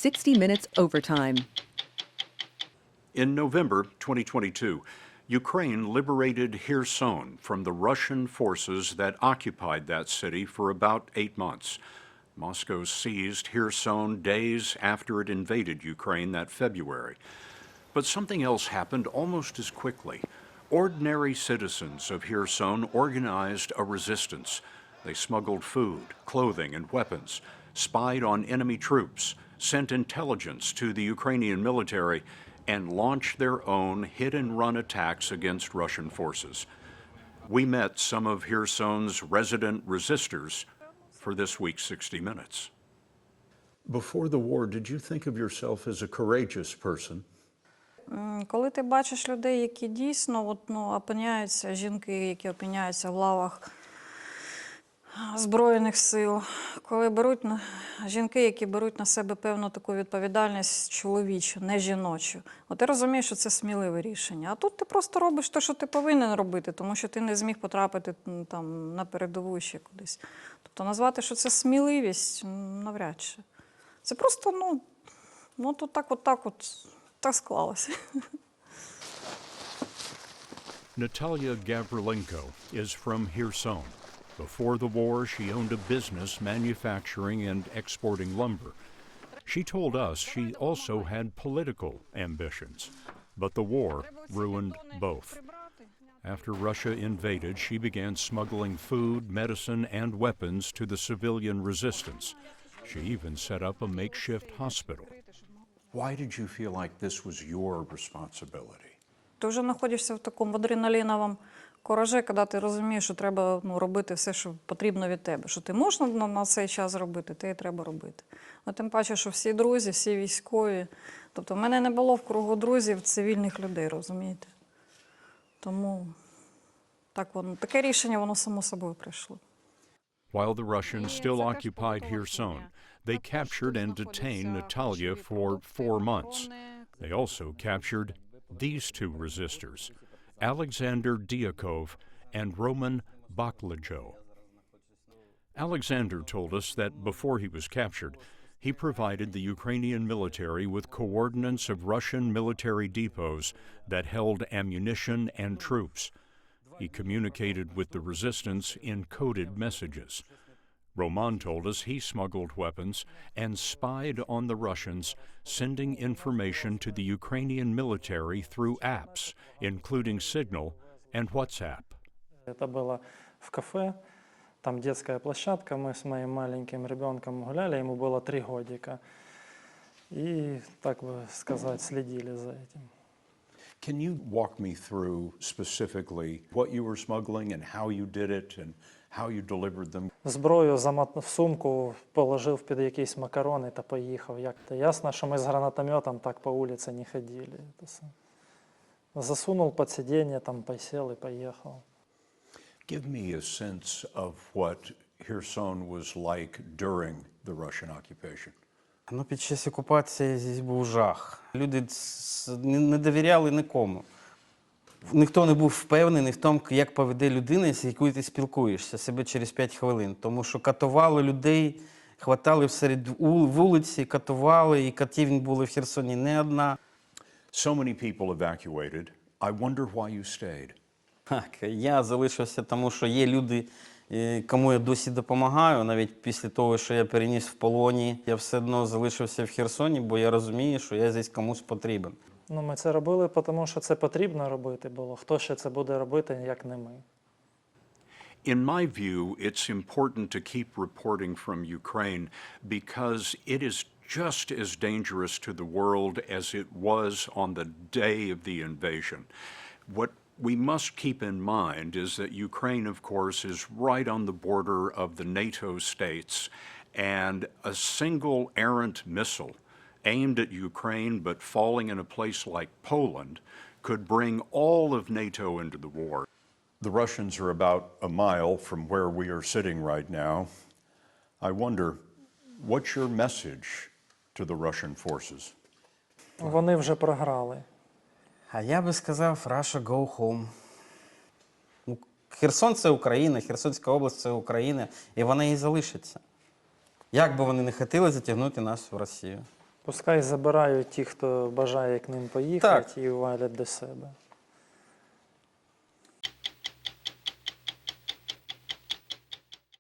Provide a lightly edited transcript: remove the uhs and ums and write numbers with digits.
60 Minutes overtime. In November 2022, Ukraine liberated Kherson from the Russian forces that occupied that city for about 8 months. Moscow seized Kherson days after it invaded Ukraine that February. But something else happened almost as quickly. Ordinary citizens of Kherson organized a resistance. They smuggled food, clothing, and weapons, spied on enemy troops, sent intelligence to the Ukrainian military, and launched their own hit-and-run attacks against Russian forces. We met some of Kherson's resident resistors for this week's 60 Minutes. Before the war, did you think of yourself as a courageous person? Коли ти бачиш людей, які дійсно опиняються, жінки, які опиняються в лавах Збройних сил, коли беруть жінки, які беруть на себе певну таку відповідальність чоловічу, не жіночу, ти розумієш, що це сміливе рішення. А тут ти просто робиш те, що ти повинен робити, тому що ти не зміг потрапити там на передову ще кудись. Тобто назвати, що це сміливість, навряд чи. Це просто, тут так склалося. Natalia Gavrilenko is from Kherson. Before the war, she owned a business manufacturing and exporting lumber. She told us she also had political ambitions, but the war ruined both. After Russia invaded, she began smuggling food, medicine, and weapons to the civilian resistance. She even set up a makeshift hospital. Why did you feel like this was your responsibility? Ти вже знаходишся в такому адреналіновому коражі, коли ти розумієш, що треба робити все, що потрібно від тебе. Що ти можеш на цей час робити, те і треба робити. Тим паче, що всі друзі, всі військові. Тобто в мене не було в кругу друзів цивільних людей, розумієте? Тому таке рішення, воно само собою прийшло. While the Russians still occupied Kherson, they captured and detained Natalia for 4 months. They also captured these two resistors, Alexander Diakov and Roman Baklajo. Alexander told us that before he was captured, he provided the Ukrainian military with coordinates of Russian military depots that held ammunition and troops. He communicated with the resistance in coded messages. Roman told us he smuggled weapons and spied on the Russians, sending information to the Ukrainian military through apps, including Signal and WhatsApp. Это было в кафе, там детская площадка, мы с моим маленьким ребенком гуляли, ему было 3 годика. И, так бы сказать, следили за этим. Can you walk me through specifically what you were smuggling and how you did it and how you delivered them? Зброю в сумку положив під якісь макарони та поїхав. Як-то ясно, що ми з гранатометом так по вулиці не ходили. Засунув під сидіння, там посел і поїхав. Give me a sense of what Kherson was like during the Russian occupation. Під час окупації здесь був жах. Люди не довіряли нікому. Ніхто не був впевнений в тому, як поведе людина, з якою ти спілкуєшся себе через 5 хвилин. Тому що катували людей, хватали всеред вулиці, катували, і катівень були в Херсоні не одна. So many people evacuated. I wonder why you stayed. Так, я залишився, тому що є люди, кому я досі допомагаю, навіть після того, що я переніс в полоні. Я все одно залишився в Херсоні, бо я розумію, що я здесь комусь потрібен. Ми це робили, тому що це потрібно робити було. Хто ще це буде робити, як не ми. In my view, it's important to keep reporting from Ukraine because it is just as dangerous to the world as it was on the day of the invasion. What we must keep in mind is that Ukraine, of course, is right on the border of the NATO states, and a single errant missile aimed at Ukraine but falling in a place like Poland could bring all of NATO into the war. The Russians are about a mile from where we are sitting right now. I wonder, what's your message to the Russian forces? Вони вже програли. А я би сказав, Russia, go home. Херсон – це Україна, Херсонська область – це Україна, і вона і залишиться. Як би вони не хотіли затягнути нас в Росію. Пускай забирають ті, хто бажає к ним поїхати і валять до себе.